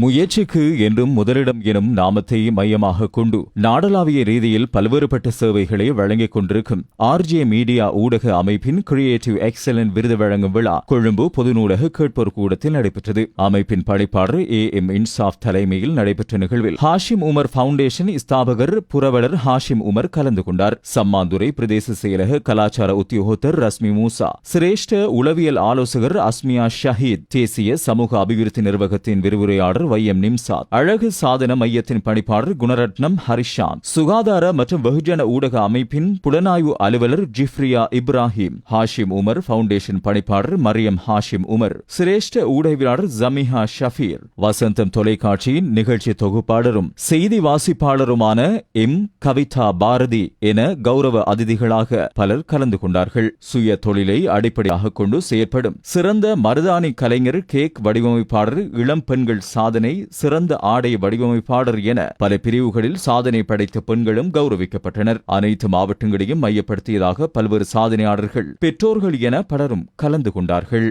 முயற்சிக்கு என்றும் முதலிடம் எனும் நாமத்தை மையமாக கொண்டு நாடளாவிய ரீதியில் பல்வேறுபட்ட சேவைகளை வழங்கிக் கொண்டிருக்கும் ஆர்ஜே மீடியா ஊடக அமைப்பின் கிரியேட்டிவ் எக்ஸலன்ட் விருது வழங்கும் விழா கொழும்பு பொது நூலக கேட்போர் கூடத்தில் நடைபெற்றது. அமைப்பின் படைப்பாளர் AM இன்சாப் தலைமையில் நடைபெற்ற நிகழ்வில் ஹாஷிம் உமர் பவுண்டேஷன் ஸ்தாபகர் புரவலர் ஹாஷிம் உமர் கலந்து கொண்டார். சம்மாந்துறை பிரதேச செயலக கலாச்சார உத்தியோகத்தர் ரஸ்மி மூசா, சிரேஷ்ட உளவியல் ஆலோசகர் அஸ்மியா ஷஹீத், தேசிய சமூக அபிவிருத்தி நிர்வாகத்தின் விரிவுரையாளர் YM நிம்சாத், அழகு சாதன மையத்தின் பணிப்பாளர் குணரட்னம் ஹரிஷான், சுகாதார மற்றும் வெகுஜன ஊடக அமைப்பின் புலனாய்வு அலுவலர் ஜிப்ரியா இப்ராஹிம், ஹாஷிம் உமர் பவுண்டேஷன் பணிப்பாளர் மரியம் ஹாஷிம் உமர், சிரேஷ்ட ஊடகவியலாளர் ஜமிஹா ஷபீர், வசந்தம் தொலைக்காட்சியின் நிகழ்ச்சி தொகுப்பாளரும் செய்தி வாசிப்பாளருமான கவிதா பாரதி என கௌரவ அதிதிகளாக பலர் கலந்து கொண்டார்கள். சுய தொழிலை அடிப்படையாக கொண்டு செயற்படும் சிறந்த மருதாணி கலைஞர், கேக் வடிவமைப்பாளர், இளம் பெண்கள் சாதனை, சிறந்த ஆடை வடிவமைப்பாளர் என பல பிரிவுகளில் சாதனை படைத்த பெண்களும் கௌரவிக்கப்பட்டனர். அனைத்து மாவட்டங்களையும் மையப்படுத்தியதாக பல்வேறு சாதனையாளர்கள், பெற்றோர்கள் என பலரும் கலந்து கொண்டார்கள்.